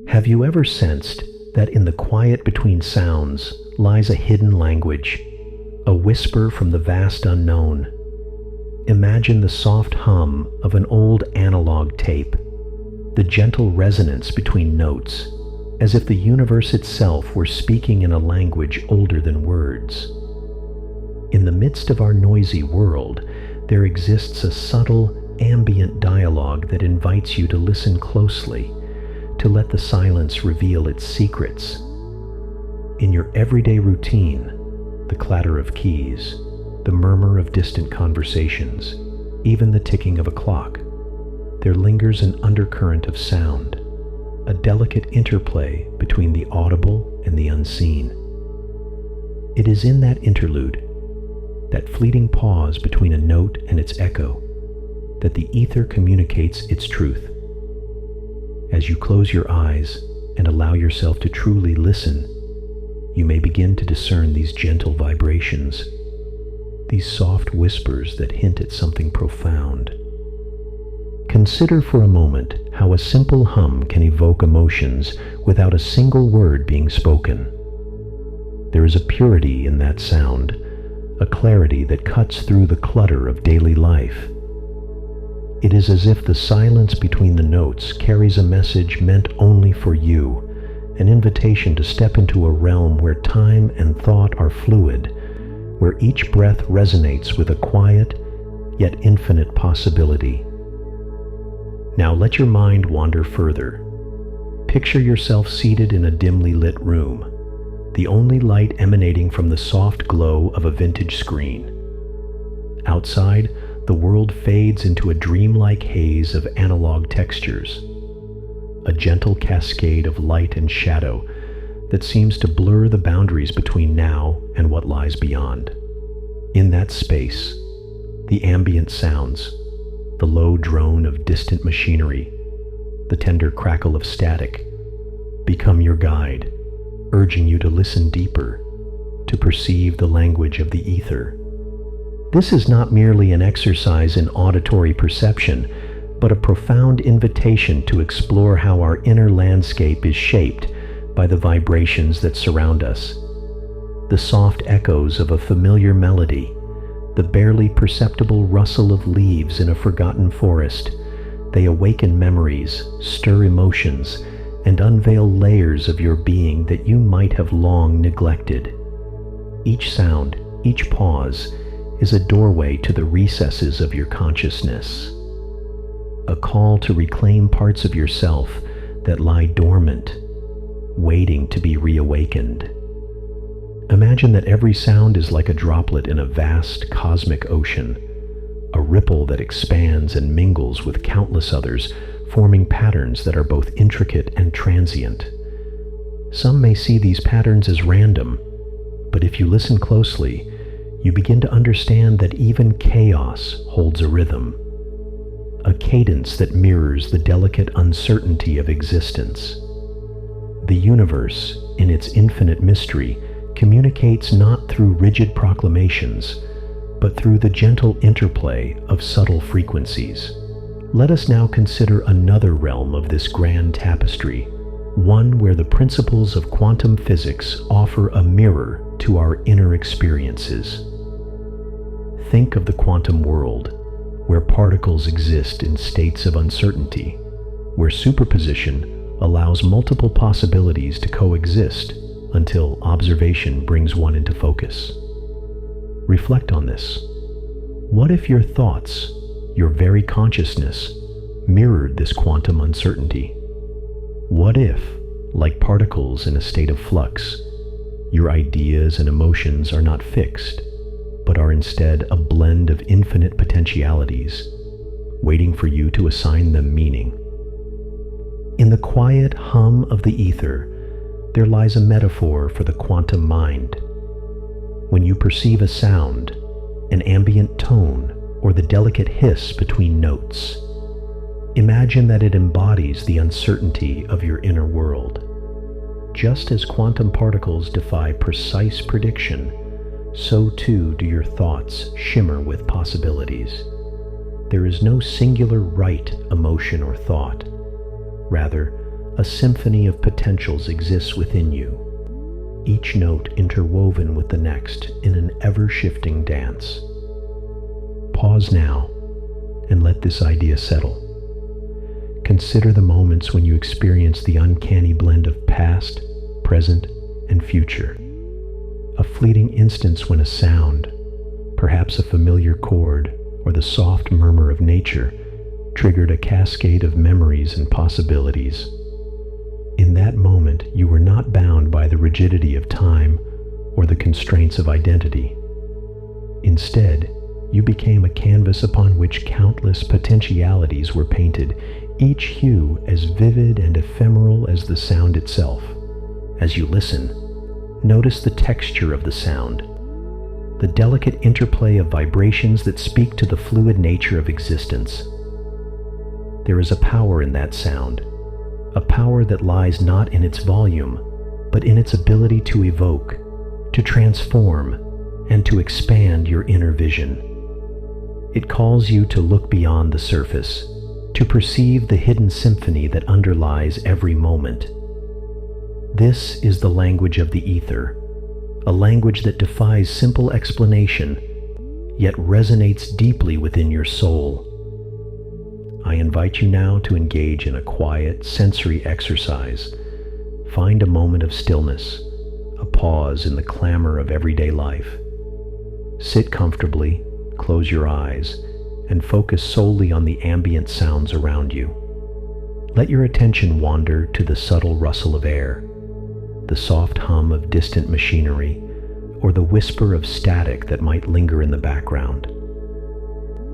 Have you ever sensed that in the quiet between sounds lies a hidden language, a whisper from the vast unknown? Imagine the soft hum of an old analog tape, the gentle resonance between notes, as if the universe itself were speaking in a language older than words. In the midst of our noisy world, there exists a subtle, ambient dialogue that invites you to listen closely, to let the silence reveal its secrets. In your everyday routine, the clatter of keys, the murmur of distant conversations, even the ticking of a clock, there lingers an undercurrent of sound, a delicate interplay between the audible and the unseen. It is in that interlude, that fleeting pause between a note and its echo, that the ether communicates its truth. As you close your eyes and allow yourself to truly listen, you may begin to discern these gentle vibrations, these soft whispers that hint at something profound. Consider for a moment how a simple hum can evoke emotions without a single word being spoken. There is a purity in that sound, a clarity that cuts through the clutter of daily life. It is as if the silence between the notes carries a message meant only for you, an invitation to step into a realm where time and thought are fluid, where each breath resonates with a quiet yet infinite possibility. Now let your mind wander further. Picture yourself seated in a dimly lit room, the only light emanating from the soft glow of a vintage screen. Outside, the world fades into a dreamlike haze of analog textures, a gentle cascade of light and shadow that seems to blur the boundaries between now and what lies beyond. In that space, the ambient sounds, the low drone of distant machinery, the tender crackle of static, become your guide, urging you to listen deeper, to perceive the language of the ether. This is not merely an exercise in auditory perception, but a profound invitation to explore how our inner landscape is shaped by the vibrations that surround us. The soft echoes of a familiar melody, the barely perceptible rustle of leaves in a forgotten forest, they awaken memories, stir emotions, and unveil layers of your being that you might have long neglected. Each sound, each pause, is a doorway to the recesses of your consciousness, a call to reclaim parts of yourself that lie dormant, waiting to be reawakened. Imagine that every sound is like a droplet in a vast cosmic ocean, a ripple that expands and mingles with countless others, forming patterns that are both intricate and transient. Some may see these patterns as random, but if you listen closely, you begin to understand that even chaos holds a rhythm, a cadence that mirrors the delicate uncertainty of existence. The universe, in its infinite mystery, communicates not through rigid proclamations, but through the gentle interplay of subtle frequencies. Let us now consider another realm of this grand tapestry, one where the principles of quantum physics offer a mirror to our inner experiences. Think of the quantum world, where particles exist in states of uncertainty, where superposition allows multiple possibilities to coexist until observation brings one into focus. Reflect on this. What if your thoughts, your very consciousness, mirrored this quantum uncertainty? What if, like particles in a state of flux, your ideas and emotions are not fixed, but are instead a blend of infinite potentialities, waiting for you to assign them meaning? In the quiet hum of the ether, there lies a metaphor for the quantum mind. When you perceive a sound, an ambient tone, or the delicate hiss between notes, imagine that it embodies the uncertainty of your inner world. Just as quantum particles defy precise prediction, so too do your thoughts shimmer with possibilities. There is no singular right emotion or thought. Rather, A symphony of potentials exists within you, each note interwoven with the next in an ever-shifting dance. Pause now and let this idea settle. Consider the moments when you experience the uncanny blend of past, present, and future. A fleeting instance when a sound, perhaps a familiar chord or the soft murmur of nature, triggered a cascade of memories and possibilities. In that moment, you were not bound by the rigidity of time or the constraints of identity. Instead, you became a canvas upon which countless potentialities were painted, each hue as vivid and ephemeral as the sound itself. As you listen, notice the texture of the sound, the delicate interplay of vibrations that speak to the fluid nature of existence. There is a power in that sound, a power that lies not in its volume, but in its ability to evoke, to transform, and to expand your inner vision. It calls you to look beyond the surface, to perceive the hidden symphony that underlies every moment. This is the language of the ether, a language that defies simple explanation, yet resonates deeply within your soul. I invite you now to engage in a quiet, sensory exercise. Find a moment of stillness, a pause in the clamor of everyday life. Sit comfortably, close your eyes, and focus solely on the ambient sounds around you. Let your attention wander to the subtle rustle of air, the soft hum of distant machinery, or the whisper of static that might linger in the background.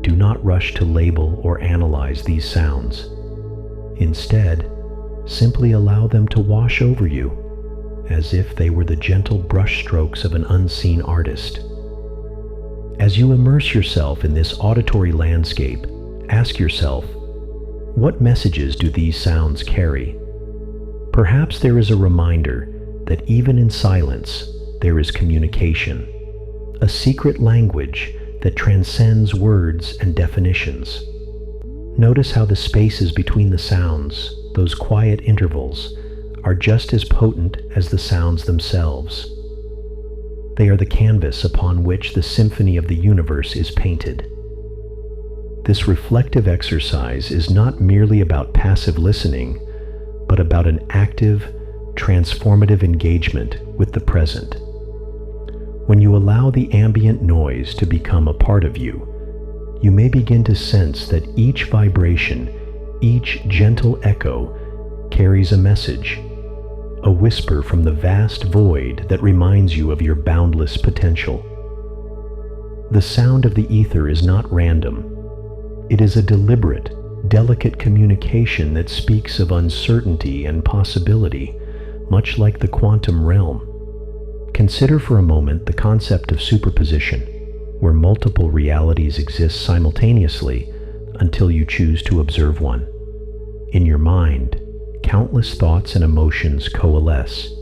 Do not rush to label or analyze these sounds. Instead, simply allow them to wash over you, as if they were the gentle brushstrokes of an unseen artist. As you immerse yourself in this auditory landscape, ask yourself, what messages do these sounds carry? Perhaps there is a reminder that even in silence, there is communication, a secret language that transcends words and definitions. Notice how the spaces between the sounds, those quiet intervals, are just as potent as the sounds themselves. They are the canvas upon which the symphony of the universe is painted. This reflective exercise is not merely about passive listening, but about an active, transformative engagement with the present. When you allow the ambient noise to become a part of you, you may begin to sense that each vibration, each gentle echo, carries a message, a whisper from the vast void that reminds you of your boundless potential. The sound of the ether is not random. It is a deliberate, delicate communication that speaks of uncertainty and possibility, much like the quantum realm. Consider for a moment the concept of superposition, where multiple realities exist simultaneously until you choose to observe one. In your mind, countless thoughts and emotions coalesce,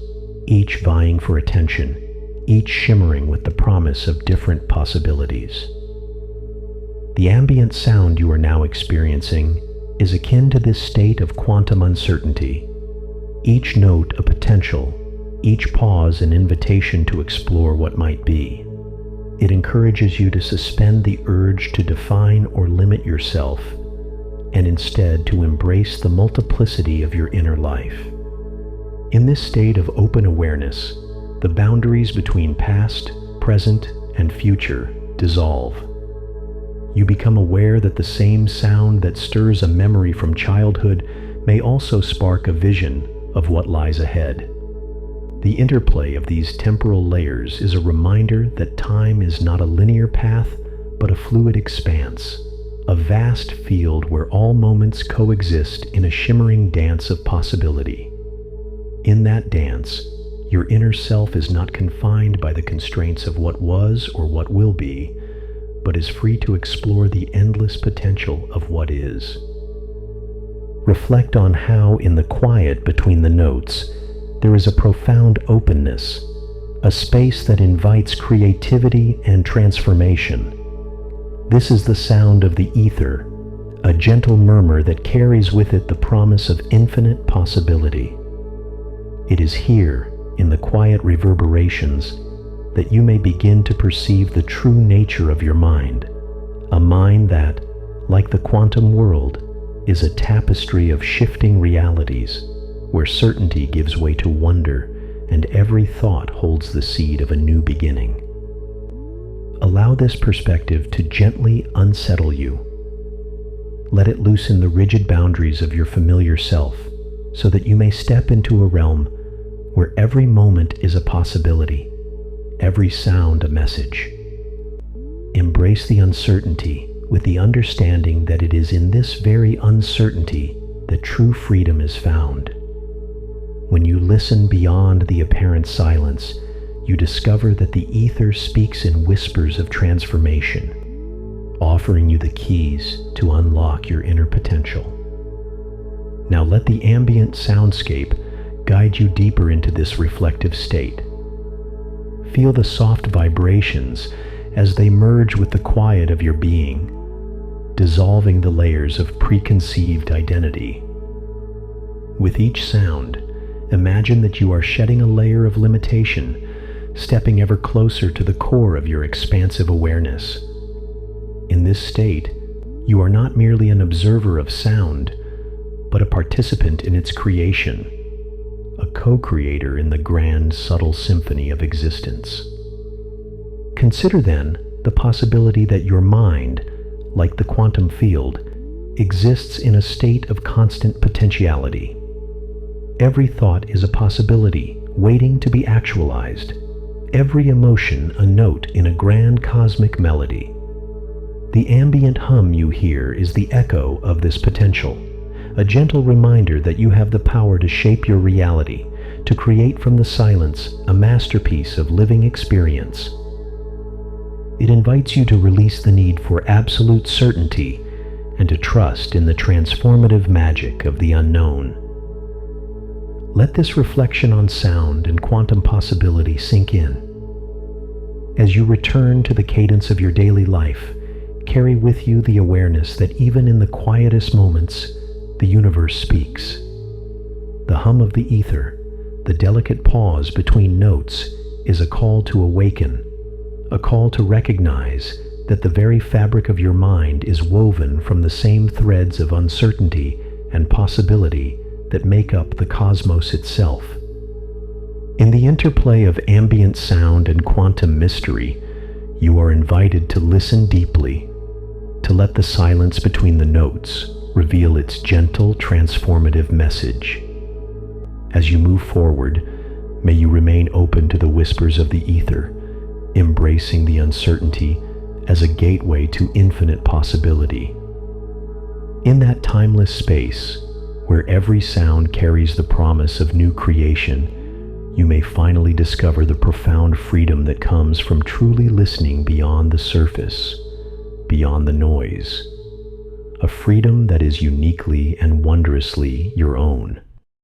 each vying for attention, each shimmering with the promise of different possibilities. The ambient sound you are now experiencing is akin to this state of quantum uncertainty, each note a potential, each pause an invitation to explore what might be. It encourages you to suspend the urge to define or limit yourself, and instead to embrace the multiplicity of your inner life. In this state of open awareness, the boundaries between past, present, and future dissolve. You become aware that the same sound that stirs a memory from childhood may also spark a vision of what lies ahead. The interplay of these temporal layers is a reminder that time is not a linear path, but a fluid expanse, a vast field where all moments coexist in a shimmering dance of possibility. In that dance, your inner self is not confined by the constraints of what was or what will be, but is free to explore the endless potential of what is. Reflect on how, in the quiet between the notes, there is a profound openness, a space that invites creativity and transformation. This is the sound of the ether, a gentle murmur that carries with it the promise of infinite possibility. It is here, in the quiet reverberations, that you may begin to perceive the true nature of your mind, a mind that, like the quantum world, is a tapestry of shifting realities, where certainty gives way to wonder and every thought holds the seed of a new beginning. Allow this perspective to gently unsettle you. Let it loosen the rigid boundaries of your familiar self so that you may step into a realm where every moment is a possibility, every sound a message. Embrace the uncertainty with the understanding that it is in this very uncertainty that true freedom is found. When you listen beyond the apparent silence, you discover that the ether speaks in whispers of transformation, offering you the keys to unlock your inner potential. Now let the ambient soundscape guide you deeper into this reflective state. Feel the soft vibrations as they merge with the quiet of your being, dissolving the layers of preconceived identity. With each sound, imagine that you are shedding a layer of limitation, stepping ever closer to the core of your expansive awareness. In this state, you are not merely an observer of sound, but a participant in its creation, a co-creator in the grand, subtle symphony of existence. Consider then the possibility that your mind, like the quantum field, exists in a state of constant potentiality. Every thought is a possibility waiting to be actualized, every emotion a note in a grand cosmic melody. The ambient hum you hear is the echo of this potential, a gentle reminder that you have the power to shape your reality, to create from the silence a masterpiece of living experience. It invites you to release the need for absolute certainty and to trust in the transformative magic of the unknown. Let this reflection on sound and quantum possibility sink in. As you return to the cadence of your daily life, carry with you the awareness that even in the quietest moments, the universe speaks. The hum of the ether, the delicate pause between notes, is a call to awaken, a call to recognize that the very fabric of your mind is woven from the same threads of uncertainty and possibility that make up the cosmos itself. In the interplay of ambient sound and quantum mystery, you are invited to listen deeply, to let the silence between the notes reveal its gentle, transformative message. As you move forward, may you remain open to the whispers of the ether, embracing the uncertainty as a gateway to infinite possibility. In that timeless space, where every sound carries the promise of new creation, you may finally discover the profound freedom that comes from truly listening beyond the surface, beyond the noise, a freedom that is uniquely and wondrously your own.